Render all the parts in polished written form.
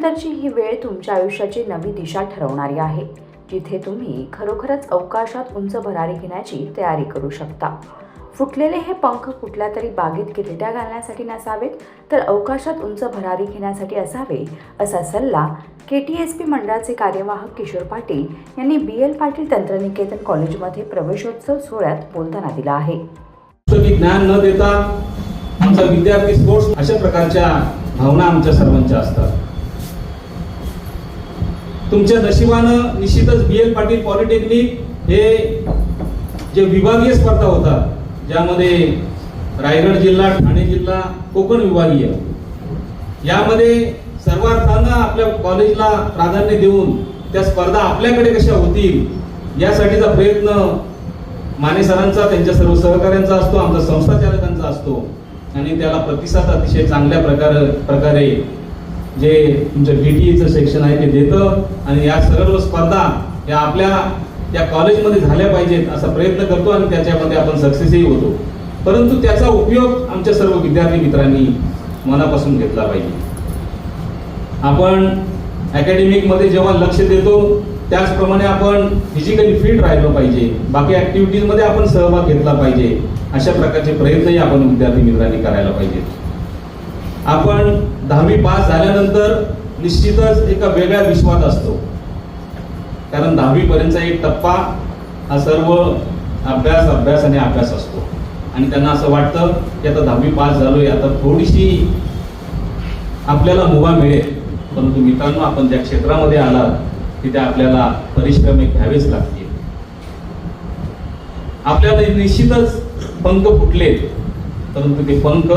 यानंतरची ही वेळ तुमच्या आयुष्याची नवी दिशा ठरवणारी आहे, जिथे तुम्ही खरोखरच अवकाशात उंच भरारी घेण्याची तयारी करू शकता. फुटलेले हे पंख कुठल्या तरी बागेत किरट्या घालण्यासाठी नसावेत, तर अवकाशात उंच भरारी घेण्यासाठी असावे, असा सल्ला KTSB मंडळाचे कार्यवाहक किशोर पाटील यांनी BL पाटील तंत्रनिकेतन कॉलेजमध्ये प्रवेशोत्सव सोहळ्यात बोलताना दिला आहे. ज्ञान न देता आमचा विद्यार्थी स्पोर्ट्स अशा प्रकारच्या भावना आमच्या सर्वांच्या असतात. तुमच्या नशिबानं निश्चितच BL पाटील पॉलिटेक्निक हे जे विभागीय स्पर्धा होतात, ज्यामध्ये रायगड जिल्हा, ठाणे जिल्हा, कोकण विभागीय, यामध्ये सर्वार्थानं आपल्या कॉलेजला प्राधान्य देऊन त्या स्पर्धा आपल्याकडे कशा होतील यासाठीचा प्रयत्न माने सरांचा, त्यांच्या सर्व सहकाऱ्यांचा असतो, आमचा संस्थाचालकांचा असतो. आणि त्याला प्रतिसाद अतिशय चांगल्या प्रकारे जे तुमचं DTEचं सेक्शन आहे ते देतं. आणि या सर्व स्पर्धा या आपल्या या कॉलेजमध्ये झाल्या पाहिजेत असा प्रयत्न करतो आणि त्याच्यामध्ये आपण सक्सेसही होतो. परंतु त्याचा उपयोग आमच्या सर्व विद्यार्थी मित्रांनी मनापासून घेतला पाहिजे. आपण अकॅडमिकमध्ये जेव्हा लक्ष देतो त्याचप्रमाणे आपण फिजिकली फिट राहिलो पाहिजे, बाकी ॲक्टिव्हिटीजमध्ये आपण सहभाग घेतला पाहिजे. अशा प्रकारचे प्रयत्नही आपण विद्यार्थी मित्रांनी करायला पाहिजे. आपण 10वी पास झाल्यानंतर निश्चितच एका वेगळ्या विश्वात असतो, कारण 10वी पर्यंतचा एक टप्पा हा सर्व अभ्यास आणि अभ्यास असतो. आणि त्यांना असं वाटतं की आता 10वी पास झालोय, आता थोडीशी आपल्याला मुभा मिळेल. परंतु मित्रांनो, आपण ज्या क्षेत्रामध्ये आलात तिथे आपल्याला परिश्रम घ्यावेच लागतील. आपल्याला निश्चितच पंख फुटलेत, परंतु ते पंख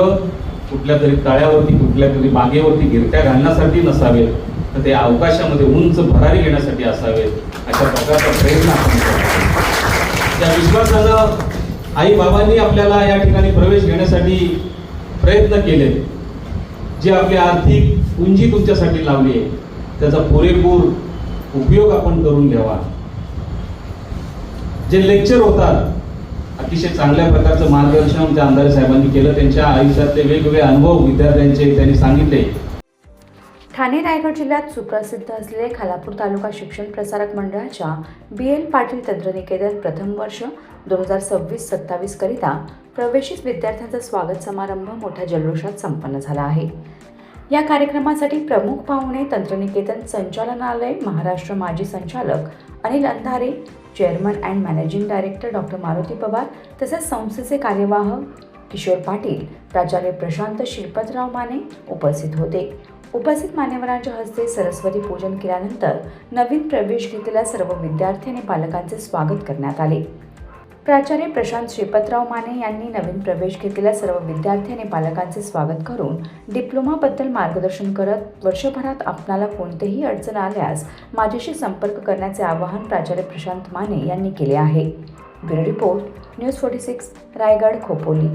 कुठल्या तरी तळ्यावरती, कुठल्या तरी बागेवरती गिरट्या घालण्यासाठी नसावेत, तर ते अवकाशामध्ये उंच भरारी घेण्यासाठी असावेत. अशा प्रकारचा प्रयत्न आपण करतो. त्या विश्वासानं आई बाबांनी आपल्याला या ठिकाणी प्रवेश घेण्यासाठी प्रयत्न केले. जी आपली आर्थिक पुंजी तुमच्यासाठी लावली आहे त्याचा पुरेपूर उपयोग आपण करून घ्यावा. जे लेक्चर होतात, अतिशय चांगल्या प्रकारचं मार्गदर्शन आमच्या आमदार साहेबांनी केलं. त्यांच्या आयुष्यातले वेगवेगळे अनुभव विद्यार्थ्यांचे त्यांनी सांगितले. ठाणे रायगड जिल्ह्यात सुप्रसिद्ध असलेले खालापूर तालुका शिक्षण प्रसारक मंडळाच्या BL पाटील तंत्रनिकेतन प्रथम वर्ष 2026-27 करिता प्रवेशित विद्यार्थ्यांचा स्वागत समारंभ मोठ्या जल्लोषात संपन्न झाला आहे. या कार्यक्रमासाठी प्रमुख पाहुणे तंत्रनिकेतन संचालनालय महाराष्ट्र माजी संचालक Anil Andhare, chairman and managing director doctor Maruti Pawar, तसेच संस्थेचे कार्यवाहक किशोर पाटील, प्राचार्य प्रशांत श्रीपतराव माने उपस्थित होते. उपस्थित मान्यवरांच्या हस्ते सरस्वती पूजन केल्यानंतर नवीन प्रवेश घेतलेल्या सर्व विद्यार्थी आणि पालकांचे स्वागत करण्यात आले. प्राचार्य प्रशांत श्रीपतराव माने यांनी नवीन प्रवेश घेतलेल्या सर्व विद्यार्थी आणि पालकांचे स्वागत करून डिप्लोमाबद्दल मार्गदर्शन करत वर्षभरात आपणाला कोणतेही अडचण आल्यास माझ्याशी संपर्क करण्याचे आवाहन प्राचार्य प्रशांत माने यांनी केले आहे. Bureau report, news 46, Raigad, Khopoli.